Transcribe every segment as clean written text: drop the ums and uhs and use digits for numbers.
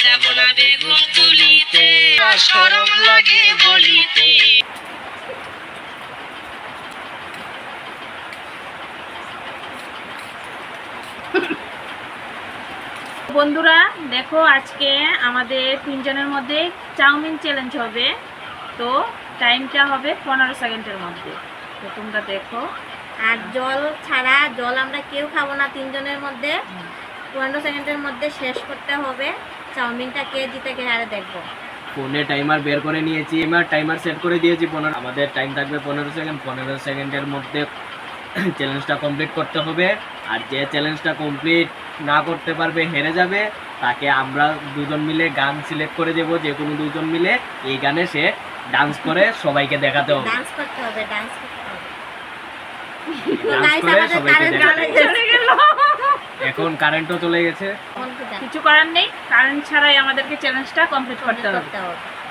যাব না বেগুন তুলিতে, শরম লাগে বলিতে। বন্ধুরা দেখো, আজকে আমাদের তিনজনের মধ্যে চাউমিন চ্যালেঞ্জ হবে। তো টাইমটা হবে 15 সেকেন্ডের মধ্যে। তো তোমরা দেখো। আর জল ছাড়া, জল আমরা কেউ খাবো না তিনজনের মধ্যে। 15 সেকেন্ডের মধ্যে শেষ করতে হবে। চাউমিনটা কে জিতে কে হারে দেখবো। ফোনে টাইমার বের করে নিয়েছি, এবার টাইমার সেট করে দিয়েছি 15। আমাদের টাইম থাকবে 15 সেকেন্ড। 15 সেকেন্ডের মধ্যে চ্যালেঞ্জটা কমপ্লিট করতে হবে। আর যে চ্যালেঞ্জটা কমপ্লিট না করতে পারবে হেরে যাবে। তাকে আমরা দুজন মিলে গান সিলেক্ট করে দেবো, যে কোনো দুজন মিলে এই গানে সে ডান্স করে সবাইকে দেখাতে হবে। ডান্স করতে হবে, ডান্স করতে হবে। ডান্স করে সবাইকে দেখাতে হবে। এখন কারেন্টও চলে গেছে, কিছু করার নেই। কারেন্ট ছাড়াই আমাদেরকে চ্যালেঞ্জটা কমপ্লিট করতে হবে।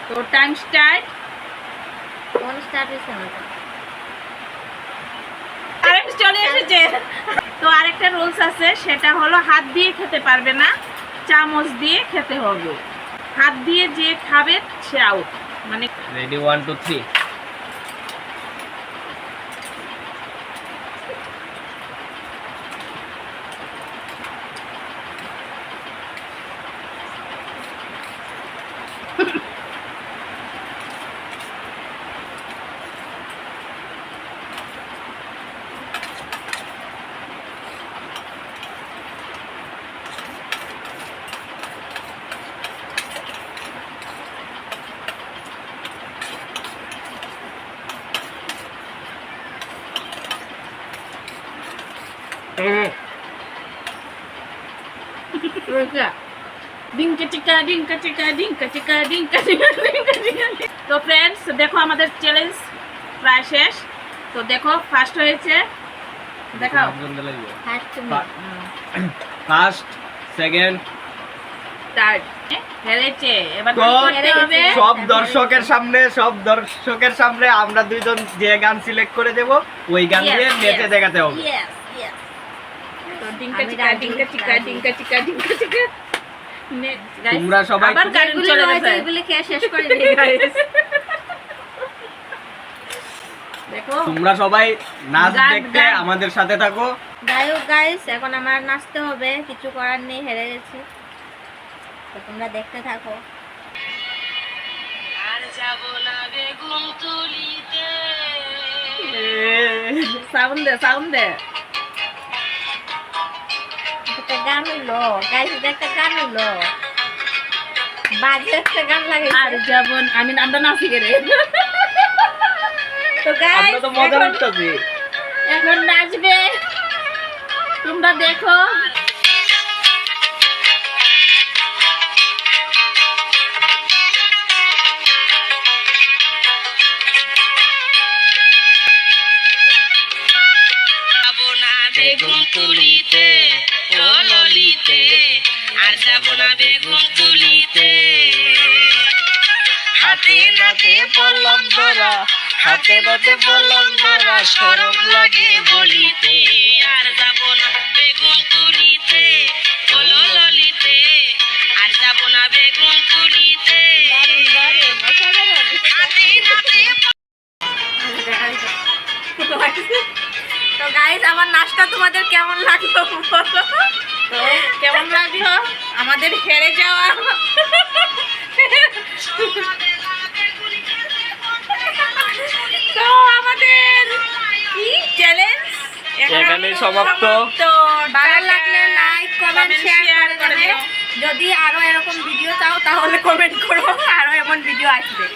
তো টাইম স্টার্ট। কোন স্টার্ট হইছে না? কারেন্ট চলে এসেছে। তো আরেকটা রুলস আছে, সেটা হলো হাত দিয়ে খেতে পারবে না, চামচ দিয়ে খেতে হবে। হাত দিয়ে যে খাবে সে আউট। মানে রেডি 1 2 3। ডিঙ্কা চিকা ডিঙ্কা চিকা ডিঙ্কা চিকা ডিঙ্কা চিকা ডিঙ্কা চিকা। তো ফ্রেন্ডস দেখো, আমাদের চ্যালেঞ্জ প্রায় শেষ। তো দেখো, ফার্স্ট হয়েছে, দেখাও। ফার্স্ট, সেকেন্ড, থার্ড হেরেছে। এবার সব দর্শকের সামনে আমরা দুইজন যে গান সিলেক্ট করে দেব, ওই গান দিয়ে নেচে দেখাতে হবে। তো ডিঙ্কা চিকা ডিঙ্কা চিকা ডিঙ্কা চিকা ডিঙ্কা চিকা। তোমরা সবাই আবার কারেন্ট চলে গেছে। এগুলো কে শেষ করে দিই গাইস। দেখো, তোমরা সবাই নাচ দেখতে আমাদের সাথে থাকো। গায়ক গাইস, এখন আমার নাচতে হবে, কিছু করার নেই, হেরে গেছি। তো তোমরা দেখতে থাকো। আর যাব না বেগুন তুলিতে। সাউন্ড দে, সাউন্ড দে। একটা গান হইলো গাইস, এটা একটা গান হইলো, বাজে একটা গান লাগে। আর যেমন আমরা নাচি রে। তো গাইস, আমরা তো মজা করতেছি। এখন নাচবে, তোমরা দেখো। যাব না বেগুন তুলিতে, ও ললিতে। আর যাব না বেগুন তুলিতে। হাতে নাতে পড়লাম ধরা, হাতে নাতে পড়লাম ধরা, শরম লাগে বলিতে। আর যাব না বেগুন তুলিতে, ও ললিতে। আর যাব না বেগুন তুলিতে। হাতে নাতে। তো গাইস, আমার নাচটা তোমাদের কেমন লাগলো বলো। তো কেমন লাগলো আমাদের হেরে যাওয়া? তো আমাদের কি চ্যালেঞ্জ এখানেই সমাপ্ত। ভালো লাগলে লাইক কমেন্ট শেয়ার করে দিও। যদি আরো এরকম ভিডিও চাও তাহলে কমেন্ট করো, আরো এমন ভিডিও আসবে।